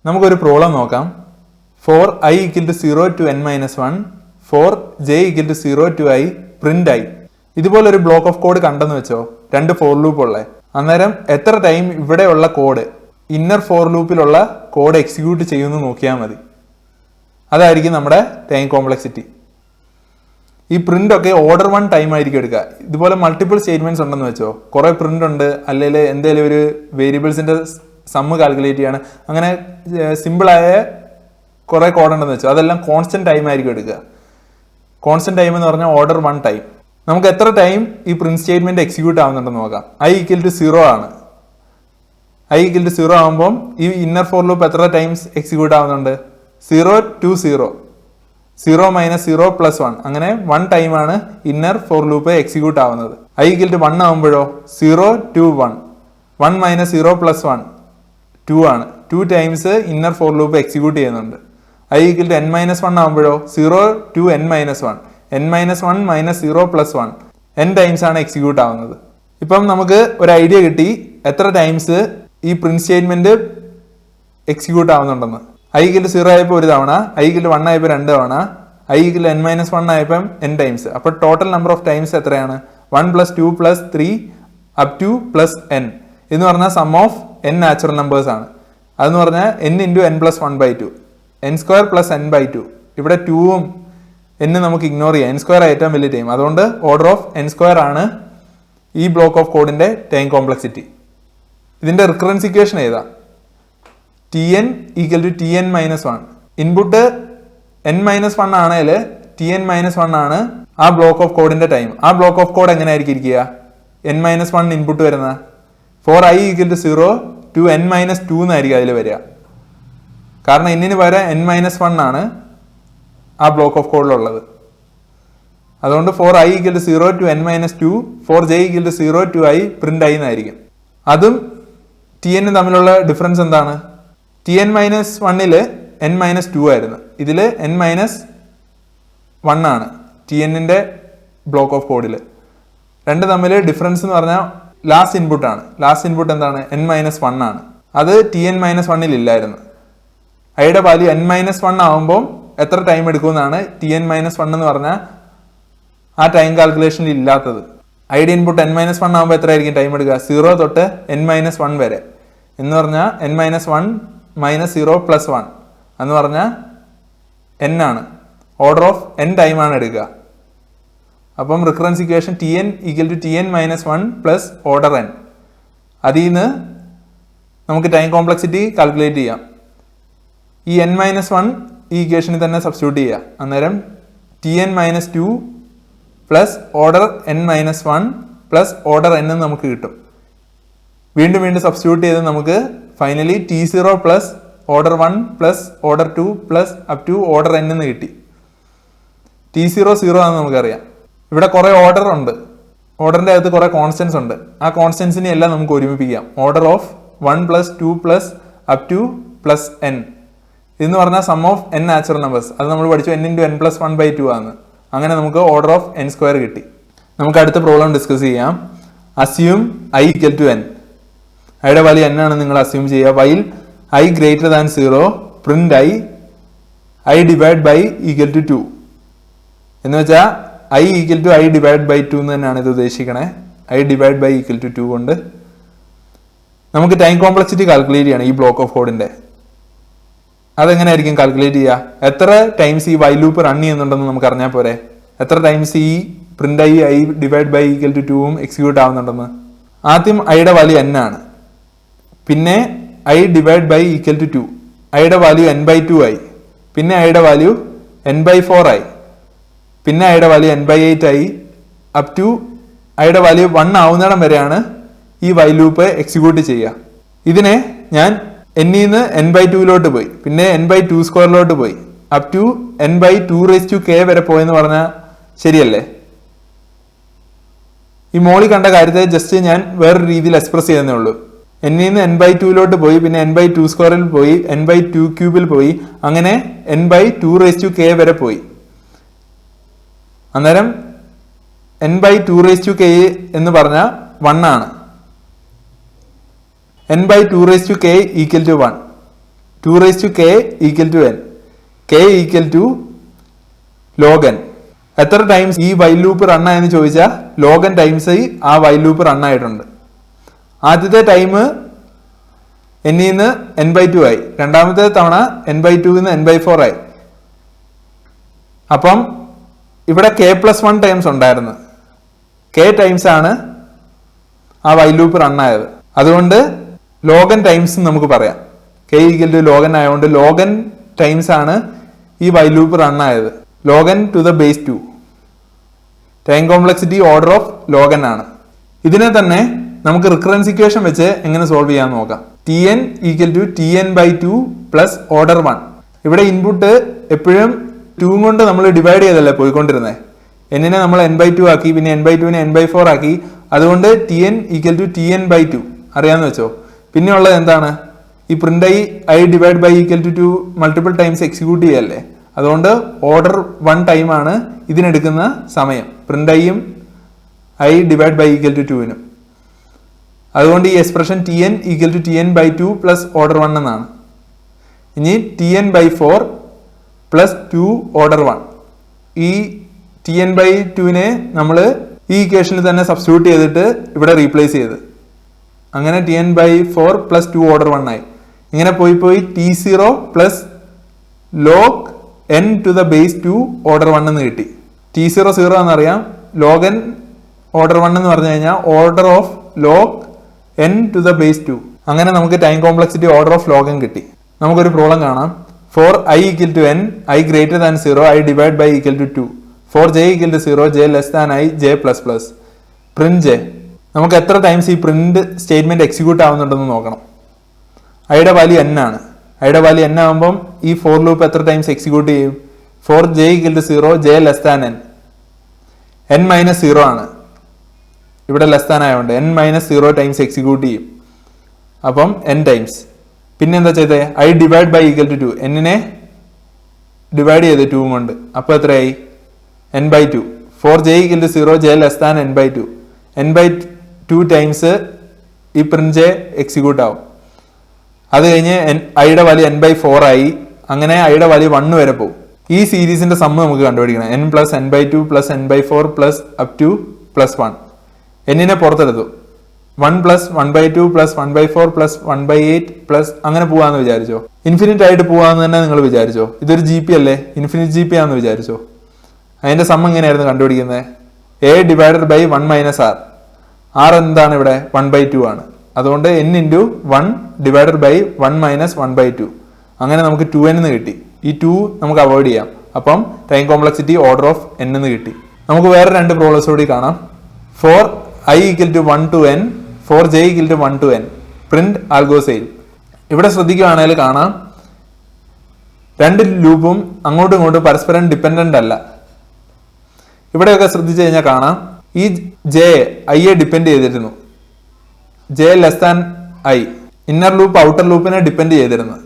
നമുക്കൊരു പ്രോബ്ലം നോക്കാം. For I equal to 0 to n-1, for j equal to 0 to i, print i. ഇതുപോലൊരു block of code കണ്ടെന്ന് വെച്ചോ, രണ്ട് ഫോർ ലൂപ്പ് ഉള്ള. അന്നേരം എത്ര ടൈം ഇവിടെയുള്ള കോഡ്, ഇന്നർ ഫോർ ലൂപ്പിലുള്ള കോഡ് എക്സിക്യൂട്ട് ചെയ്യുമെന്ന് നോക്കിയാൽ മതി. അതായിരിക്കും നമ്മുടെ ടൈം കോംപ്ലക്സിറ്റി. ഈ പ്രിന്റ് ഒക്കെ ഓർഡർ 1 ടൈം ആയിരിക്കും എടുക്കുക. ഇതുപോലെ മൾട്ടിപ്പിൾ സ്റ്റേറ്റ്മെന്റ്സ് ഉണ്ടെന്ന് വെച്ചോ, കുറെ പ്രിന്റ് ഉണ്ട്, അല്ലെങ്കിൽ എന്തെങ്കിലും ഒരു വേരിയബിൾസിന്റെ സമ്മ് കാൽക്കുലേറ്റ് ചെയ്യാണ്, അങ്ങനെ സിമ്പിളായ കുറെ കോഡ് ഉണ്ടെന്ന് വെച്ചോ, അതെല്ലാം കോൺസ്റ്റന്റ് ടൈം ആയിരിക്കും എടുക്കുക. കോൺസ്റ്റന്റ് ടൈം എന്ന് പറഞ്ഞാൽ ഓർഡർ 1 ടൈം. നമുക്ക് എത്ര ടൈം ഈ പ്രിന്റ് സ്റ്റേറ്റ്മെന്റ് എക്സിക്യൂട്ട് ആവുന്നുണ്ടെന്ന് നോക്കാം. ഐ ഈക്വൽ ടു 0 ആണ്. ഐ ഈക്വൽ ടു 0 ആകുമ്പോൾ ഈ ഇന്നർ ഫോർ ലൂപ്പ് എത്ര ടൈംസ് എക്സിക്യൂട്ട് ആവുന്നുണ്ട്? 0 to 0, 0 - 0 + 1, അങ്ങനെ 1 ടൈമാണ് ഇന്നർ ഫോർ ലൂപ്പ് എക്സിക്യൂട്ട് ആവുന്നത്. ഐ ഈക്വൽ ടു 1 ആകുമ്പോഴോ 0 to 1, 1 - 0 + 1, 2 ആണ്. 2 times inner for loop execute ചെയ്യുന്നുണ്ട്. ഐ ഈക്വൽ ടു n-1 ആകുമ്പോഴോ 0 to n-1, n-1 - 0 + 1, n times ആണ് എക്സിക്യൂട്ട് ആവുന്നത്. ഇപ്പം നമുക്ക് ഒരു ഐഡിയ കിട്ടി എത്ര ടൈംസ് ഈ പ്രിന്റ് സ്റ്റേറ്റ്മെന്റ് എക്സിക്യൂട്ട് ആവുന്നുണ്ടെന്ന്. ഐ ഈക്വൽ ടു 0 ആയപ്പോൾ ഒരു തവണ, ഐ ഈക്വൽ ടു 1 ആയപ്പോൾ 2 തവണ, ഐ ഈക്വൽ ടു n-1 ആയപ്പോൾ n ടൈംസ്. അപ്പോൾ ടോട്ടൽ നമ്പർ ഓഫ് ടൈംസ് എത്രയാണ്? 1 + 2 + 3 up to +n എന്ന് പറഞ്ഞാൽ sum of n natural numbers ആണ്. അതെന്ന് പറഞ്ഞാൽ n × n + 1/2, n² + n/2. ഇവിടെ 2ഉം n നമുക്ക് ഇഗ്നോർ ചെയ്യാം. n² ഏറ്റവും വലിയ ടൈം, അതുകൊണ്ട് ഓർഡർ ഓഫ് n² ആണ് ഈ ബ്ലോക്ക് ഓഫ് കോഡിന്റെ ടൈം കോംപ്ലക്സിറ്റി. ഇതിന്റെ റിക്കറൻസ് ഇക്വേഷൻ ഏതാ? Tn = Tn-1. ഇൻപുട്ട് n-1 ആണെങ്കിൽ Tn-1 ആണ് ആ ബ്ലോക്ക് ഓഫ് കോഡിന്റെ ടൈം. ആ ബ്ലോക്ക് ഓഫ് കോഡ് എങ്ങനെ ആയിരിക്കും ഇരിക്കുക? n-1 ഇൻപുട്ട് വരുന്ന for I equal to 0 to n-2 എന്നായിരിക്കും അതിൽ വരിക. കാരണം എന്നിന് പകരം n-1 ആണ് ആ ബ്ലോക്ക് ഓഫ് കോഡിലുള്ളത്. അതുകൊണ്ട് for I equal to 0 to n-2, for j equal to 0 to i, print I എന്നായിരിക്കും. അതും Tn തമ്മിലുള്ള ഡിഫറൻസ് എന്താണ്? Tn-1 n-2 ആയിരുന്നു, ഇതിൽ n-1 ആണ് Tnന്റെ ബ്ലോക്ക് ഓഫ് കോഡിൽ. രണ്ട് തമ്മിൽ ഡിഫറൻസ് എന്ന് പറഞ്ഞാൽ ലാസ്റ്റ് ഇൻപുട്ട് ആണ്. ലാസ്റ്റ് ഇൻപുട്ട് എന്താണ്? n-1 ആണ്. അത് Tn-1 ഇല്ലായിരുന്നു. ഐയുടെ വാല്യൂ n-1 ആവുമ്പോൾ എത്ര ടൈം എടുക്കുമെന്നാണ് Tn-1 എന്ന് പറഞ്ഞാൽ ആ ടൈം കാൽക്കുലേഷനിൽ ഇല്ലാത്തത്. ഐയുടെ ഇൻപുട്ട് n-1 ആകുമ്പോൾ എത്ര ആയിരിക്കും ടൈം എടുക്കുക? 0 തൊട്ട് n-1 വരെ എന്ന് പറഞ്ഞാൽ n-1 - 0 + 1 എന്ന് പറഞ്ഞാൽ n ആണ്. ഓർഡർ ഓഫ് n ടൈം ആണ് എടുക്കുക. അപ്പം recurrence equation Tn = Tn-1 + order n. അതിൽ നിന്ന് നമുക്ക് ടൈം കോംപ്ലക്സിറ്റി കാൽക്കുലേറ്റ് ചെയ്യാം. ഈ n-1 ഈ ഇക്വേഷനിൽ തന്നെ സബ്സ്റ്റിറ്റ്യൂട്ട് ചെയ്യുക. അന്നേരം Tn-2 + order n-1 + order n എന്ന് നമുക്ക് കിട്ടും. വീണ്ടും സബ്സ്റ്റിറ്റ്യൂട്ട് ചെയ്ത് നമുക്ക് finally T0 + order 1 + order 2 + up to order n എന്ന് കിട്ടി. T0 0 ആണെന്ന് നമുക്കറിയാം. ഇവിടെ കുറെ ഓർഡർ ഉണ്ട്, ഓർഡറിന്റെ അകത്ത് കുറെ കോൺസ്റ്റൻസ് ഉണ്ട്. ആ കോൺസ്റ്റൻസിനെ എല്ലാം നമുക്ക് ഒരുമിപ്പിക്കാം. Order of 1 + 2 + up to +n എന്ന് പറഞ്ഞാൽ sum of n natural numbers. അത് നമ്മൾ പഠിച്ചു, n × n + 1/2 ആണ്. അങ്ങനെ നമുക്ക് ഓർഡർ ഓഫ് n² കിട്ടി. നമുക്ക് അടുത്ത പ്രോബ്ലം ഡിസ്കസ് ചെയ്യാം. Assume i = n. ഐയുടെ വാല്യൂ n ആണ് നിങ്ങൾ അസ്യൂം ചെയ്യുക. വൈൽ i > 0, പ്രിന്റ് i / 2 എന്ന് വെച്ചാൽ i = i / 2 എന്ന് തന്നെയാണ് ഇത് ഉദ്ദേശിക്കണേ. i / 2 കൊണ്ട് നമുക്ക് ടൈം കോംപ്ലക്സിറ്റി കാൽക്കുലേറ്റ് ചെയ്യണം ഈ ബ്ലോക്ക് ഓഫ് കോഡിന്റെ. അതെങ്ങനെയായിരിക്കും കാൽക്കുലേറ്റ് ചെയ്യുക? എത്ര ടൈംസ് ഈ വൈൽ ലൂപ്പ് റൺ ചെയ്യുന്നുണ്ടെന്ന് നമുക്ക് അറിഞ്ഞാൽ പോരെ? എത്ര ടൈംസ് ഈ പ്രിന്റ് i / 2 എക്സിക്യൂട്ട് ആവുന്നുണ്ടെന്ന്. ആദ്യം ഐയുടെ വാല്യൂ n ആണ്, പിന്നെ i / 2, ഐയുടെ വാല്യൂ n/2 ആയി, പിന്നെ ഐയുടെ വാല്യൂ n/4 ആയി, പിന്നെ ഐയുടെ വാല്യൂ n/8 ആയി, അപ് ടു ഐയുടെ വാല്യൂ 1 ആവുന്നിടം വരെയാണ് ഈ വൈൽ ലൂപ്പ് എക്സിക്യൂട്ട് ചെയ്യുക. ഇതിനെ ഞാൻ n നിന്ന് n/2 പോയി, പിന്നെ n/2² പോയി, അപ് ടു n/2k വരെ പോയെന്ന് പറഞ്ഞാൽ ശരിയല്ലേ? ഈ മോളിൽ കണ്ട കാര്യത്തെ ജസ്റ്റ് ഞാൻ വേറൊരു രീതിയിൽ എക്സ്പ്രസ് ചെയ്യുന്നേ ഉള്ളൂ. n നിന്ന് n/2 പോയി, പിന്നെ n/2² പോയി, n/2³ പോയി, അങ്ങനെ n/2k വരെ പോയി. അന്നേരം n/2k എന്ന് പറഞ്ഞാൽ 1 ആണ്. n/2k = 1. 2 raised to k equal to n. k equal to log n. എത്ര ടൈംസ് ഈ വൈൽ ലൂപ്പ് റൺ ആയെന്ന് ചോദിച്ചാൽ log n ടൈംസ് ആ വൈൽ ലൂപ്പ് റൺ ആയിട്ടുണ്ട്. ആദ്യത്തെ ടൈം n നിന്ന് n/2 ആയി, രണ്ടാമത്തെ തവണ n/2 നിന്ന് n/4 ആയി. അപ്പം ഇവിടെ k+1 ടൈംസ് ഉണ്ടായിരുന്നു. k ടൈംസ് ആണ് ആ വൈൽ ലൂപ്പ് റൺ ആയത്. അതുകൊണ്ട് log n ടൈംസ് നമുക്ക് പറയാം. k equal to log n ആയതുകൊണ്ട് log n ടൈംസ് ആണ് ഈ വൈൽ ലൂപ്പ് റൺ ആയത്. log n to the base 2. Time complexity order of log n ആണ്. ഇതിനെ തന്നെ നമുക്ക് റിക്കറൻസ് ഇക്വേഷൻ വെച്ച് എങ്ങനെ സോൾവ് ചെയ്യാന്ന് നോക്കാം. tn equal to tn/2 plus order 1. ഇവിടെ ഇൻപുട്ട് എപ്പോഴും 2 കൊണ്ട് നമ്മൾ ഡിവൈഡ് ചെയ്തല്ലേ പോയിക്കൊണ്ടിരുന്നത്. എന്നിനെ നമ്മൾ n/2 ആക്കി, പിന്നെ n/2നെ n/4 ആക്കി. അതുകൊണ്ട് tn ഈക്വൽ ടു tn/2 അറിയാന്ന് വെച്ചോ. പിന്നെ ഉള്ളത് എന്താണ്? ഈ print i divide by equal to 2 multiple times execute ചെയ്യല്ലേ. അതുകൊണ്ട് ഓർഡർ 1 ടൈം ആണ് ഇതിനെടുക്കുന്ന സമയം, പ്രിന്റ് ഐയും I divide by equal to 2നും. അതുകൊണ്ട് ഈ expression tn equal to tn/2 plus order 1 എന്നാണ്. ഇനി tn/4 പ്ലസ് 2 ഓർഡർ 1. ഈ tn/2നെ നമ്മൾ ഈ ഇക്വേഷനിൽ തന്നെ സബ്സ്റ്റിറ്റ്യൂട്ട് ചെയ്തിട്ട് ഇവിടെ റീപ്ലേസ് ചെയ്ത്, അങ്ങനെ tn/4 പ്ലസ് 2 ഓർഡർ 1 ആയി. ഇങ്ങനെ പോയി t0 plus log n to the base 2 order 1 എന്ന് കിട്ടി. t0 0 എന്നറിയാം. log n ഓർഡർ 1 എന്ന് പറഞ്ഞു കഴിഞ്ഞാൽ order of log n to the base 2. അങ്ങനെ നമുക്ക് time complexity order of log n കിട്ടി. നമുക്കൊരു പ്രോബ്ലം കാണാം. for i equal to n, i greater than 0, i divide by equal to 2. for j equal to 0, j less than i, j plus plus. print j. നമുക്ക് എത്ര times ഈ print statement execute ആവുന്നുണ്ടെന്ന് നോക്കണം. ഐയുടെ value n ആണ്. ഐയുടെ value n ആകുമ്പം ഈ for loop എത്ര ടൈംസ് എക്സിക്യൂട്ട് ചെയ്യും? for j equal to 0, j less than n. n minus 0 ആണ്, ഇവിടെ ലെസ് താൻ ആയതുകൊണ്ട് n minus 0 ടൈംസ് എക്സിക്യൂട്ട് ചെയ്യും. അപ്പം n ടൈംസ്. പിന്നെ എന്താ ചെയ്തേ? I divide by equal to 2. എന്നിനെ ഡിവൈഡ് ചെയ്ത് 2 കൊണ്ട്. അപ്പോൾ എത്രയായി? n/2. for j equal to 0, j less than n/2. n/2 times ഈ പ്രിന്റ് j എക്സിക്യൂട്ട് ആവും. അത് കഴിഞ്ഞ് ഐയുടെ വാല്യൂ n/4 ആയി. അങ്ങനെ ഐയുടെ വാല്യൂ 1 വരെ പോകും. ഈ സീരീസിന്റെ സമ്മ് നമുക്ക് കണ്ടുപിടിക്കണം. n plus n/2 plus n/4 plus up to plus 1. എന്നിനെ പുറത്തെടുത്തു. 1 പ്ലസ് 1/2 പ്ലസ് 1/4 പ്ലസ് 1/8 പ്ലസ് അങ്ങനെ പോവാന്ന് വിചാരിച്ചോ. ഇൻഫിനിറ്റ് ആയിട്ട് പോവാന്ന് തന്നെ നിങ്ങൾ വിചാരിച്ചോ. ഇതൊരു GP അല്ലേ, ഇൻഫിനിറ്റ് GP ആണെന്ന് വിചാരിച്ചോ. അതിന്റെ സമ്മ് എങ്ങനെയായിരുന്നു കണ്ടുപിടിക്കുന്നത്? a divided by 1 minus r. r എന്താണ് ഇവിടെ? 1/2 ആണ്. അതുകൊണ്ട് n into 1 divided by 1 minus 1/2. അങ്ങനെ നമുക്ക് 2n എന്ന് കിട്ടി. ഈ 2 നമുക്ക് അവോയ്ഡ് ചെയ്യാം. അപ്പം time complexity order of n എന്ന് കിട്ടി. നമുക്ക് വേറെ രണ്ട് പ്രോബ്ലംസ് കൂടി കാണാം. for i equal to 1 to n, for j equal to 1 to n. print algosale. ഇവിടെ ശ്രദ്ധിക്കുകയാണെങ്കിൽ കാണാം, രണ്ട് ലൂപ്പും അങ്ങോട്ടും ഇങ്ങോട്ടും പരസ്പരം ഡിപ്പെൻഡന്റ് അല്ല. ഇവിടെയൊക്കെ ശ്രദ്ധിച്ചു കഴിഞ്ഞാൽ കാണാം, ഈ j ഐയെ ഡിപ്പെൻഡ് ചെയ്തിരുന്നു. j less than I. Inner loop outer ലൂപ്പിനെ ഡിപ്പെൻഡ് ചെയ്തിരുന്നു.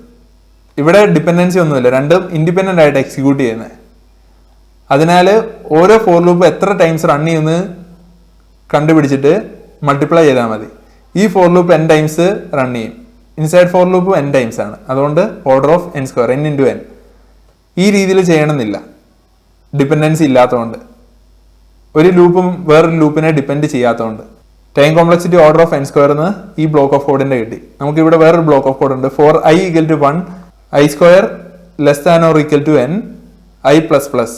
ഇവിടെ ഡിപ്പെൻഡൻസി ഒന്നുമില്ല, രണ്ടും ഇൻഡിപെൻഡന്റ് ആയിട്ട് എക്സിക്യൂട്ട് ചെയ്യുന്നത്. അതിനാൽ ഓരോ ഫോർ ലൂപ്പ് എത്ര ടൈംസ് റൺ ചെയ്യുമെന്ന് കണ്ടുപിടിച്ചിട്ട് മൾട്ടിപ്ലൈ ചെയ്താൽ മതി. ഈ for loop n times run ചെയ്യും. Inside for loop n times ആണ്. അതുകൊണ്ട് order of n square, n into n. ഈ രീതിയിൽ ചെയ്യണമെന്നില്ല, ഡിപ്പെൻഡൻസി ഇല്ലാത്തതുകൊണ്ട്. ഒരു ലൂപ്പും വേറൊരു ലൂപ്പിനെ ഡിപ്പെൻഡ് ചെയ്യാത്തതുകൊണ്ട്. Time complexity order of n square എന്ന് ഈ ബ്ലോക്ക് ഓഫ് കോഡിന്റെ കിട്ടി. നമുക്ക് ഇവിടെ വേറൊരു ബ്ലോക്ക് ഓഫ് കോഡ് ഉണ്ട്. for i equal to 1, i square less than or equal to n, i plus plus.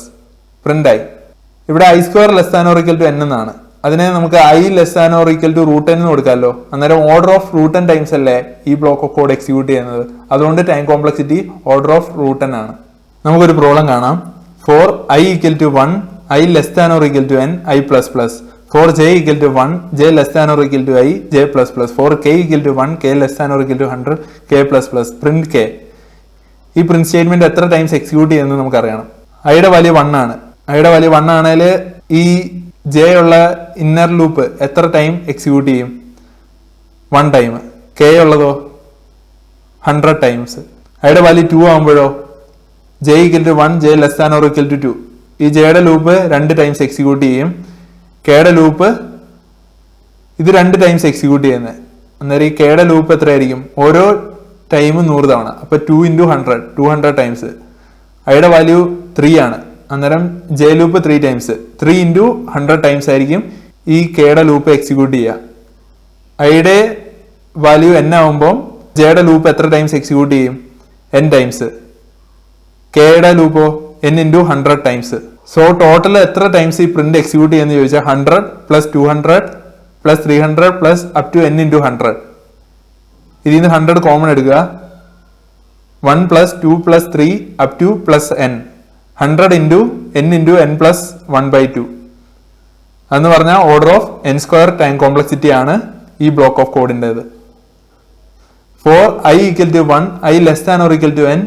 Print i. ഇവിടെ i square less than or equal to n എന്നാണ്. അതിനെ നമുക്ക് i less than or equal to √n എന്ന് കൊടുക്കാമല്ലോ. അന്നേരം order of √n times അല്ലേ ഈ block of code execute ചെയ്യുന്നത്. അതുകൊണ്ട് time complexity order of √n ആണ്. നമുക്കൊരു പ്രോബ്ലം കാണാം. for i equal to 1, i less than or equal to n, i plus plus. for j equal to 1, j less than or equal to i, j plus plus. for k equal to 1, k less than or equal to 100, k plus plus. Print k. ഈ print statement എത്ര times execute ചെയ്യുന്നത് നമുക്കറിയണം. ഐയുടെ value 1 ആണ്. ഐയുടെ value 1 ആണെങ്കിൽ ഈ j ഉള്ള ഇന്നർ ലൂപ്പ് എത്ര ടൈം എക്സിക്യൂട്ട് ചെയ്യും? 1 ടൈം. k ഉള്ളതോ 100 ടൈംസ്. ഐയുടെ വാല്യൂ 2 ആകുമ്പോഴോ j equal to 1, j less than or equal to 2. ഈ ജെയുടെ ലൂപ്പ് 2 ടൈംസ് എക്സിക്യൂട്ട് ചെയ്യും. കെയുടെ ലൂപ്പ് ഇത് 2 ടൈംസ് എക്സിക്യൂട്ട് ചെയ്യുന്നത്. അന്നേരം ഈ കെയുടെ ലൂപ്പ് എത്രയായിരിക്കും? ഓരോ ടൈം 100 തവണ. അപ്പൊ 2 ഇൻറ്റു 100 200 ടൈംസ്. ഐയുടെ വാല്യൂ 3 ആണ്. അന്നേരം J loop 3 times 3 into 100 times ആയിരിക്കും ഈ കെയുടെ ലൂപ്പ് എക്സിക്യൂട്ട് ചെയ്യുക. ഐയുടെ വാല്യൂ n ആവുമ്പോൾ ജെയുടെ ലൂപ്പ് എത്ര ടൈംസ് എക്സിക്യൂട്ട് ചെയ്യും? n times. കെയുടെ ലൂപ്പോ n into 100 times. So total എത്ര ടൈംസ് ഈ പ്രിന്റ് എക്സിക്യൂട്ട് ചെയ്യുമെന്ന് ചോദിച്ചാൽ 100 plus 200 plus 300 plus up to n into 100. ഇതിൽ നിന്ന് 100 കോമൺ എടുക്കുക. 1 plus 2 plus 3 up to plus n. 100 into n plus 1/2 എന്ന് പറഞ്ഞാൽ order of n square time complexity ആണ് ഈ ബ്ലോക്ക് ഓഫ് കോഡിൻ്റെത്. For i equal to 1, i less than or equal to n,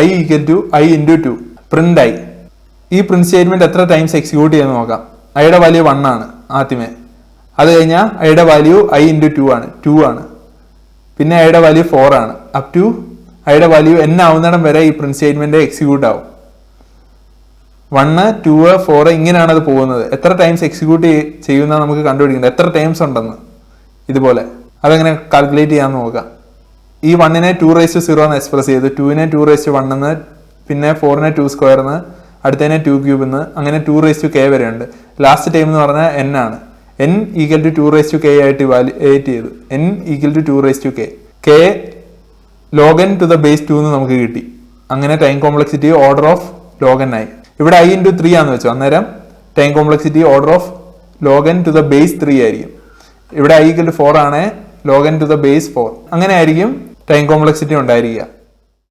i equal to i into 2. Print i. ഈ print statement എത്ര times execute ചെയ്യുന്ന നോക്കാം. ഐയുടെ വാല്യൂ 1 ആണ് ആദ്യമേ. അത് കഴിഞ്ഞാൽ ഐയുടെ വാല്യൂ i ഇൻറ്റു 2 ആണ്. പിന്നെ ഐയുടെ വാല്യൂ 4 ആണ്. അപ് ടു ഐയുടെ വാല്യൂ n ആവുന്നിടം വരെ ഈ പ്രിന്റ് സ്റ്റേറ്റ്മെന്റ് എക്സിക്യൂട്ട് ആവും. 1 2 4 ഇങ്ങനെയാണ് അത് പോകുന്നത്. എത്ര ടൈംസ് എക്സിക്യൂട്ട് ചെയ്യുന്ന നമുക്ക് കണ്ടുപിടിക്കേണ്ടത്, എത്ര ടൈംസ് ഉണ്ടെന്ന്. ഇതുപോലെ അതെങ്ങനെ കാൽക്കുലേറ്റ് ചെയ്യാന്ന് നോക്കാം. ഈ 1നെ 2⁻0 എന്ന് എക്സ്പ്രസ് ചെയ്തു, 2നെ 2⁻1 എന്ന്, പിന്നെ 4നെ 2 സ്ക്വയർ എന്ന്, അടുത്തതിനെ 2 ക്യൂബ് എന്ന്, അങ്ങനെ 2k വരെ ഉണ്ട്. ലാസ്റ്റ് ടൈം എന്ന് പറഞ്ഞാൽ n ആണ്. n ഈക്വൽ ടു 2k ആയിട്ട് വാല്യുവേറ്റ് ചെയ്തു. n equal to 2k. k log n to the base 2 എന്ന് നമുക്ക് കിട്ടി. അങ്ങനെ time complexity order of log n ആയി. ഇവിടെ i ഇൻറ്റു 3 ആണെന്ന് വെച്ചു. അന്നേരം time complexity order of log n to the base 3 ആയിരിക്കും. ഇവിടെ i ഈക്വൽ ടു 4 ആണ്, log n to the base 4. അങ്ങനെ ആയിരിക്കും ടൈം കോംപ്ലക്സിറ്റി ഉണ്ടായിരിക്കുക.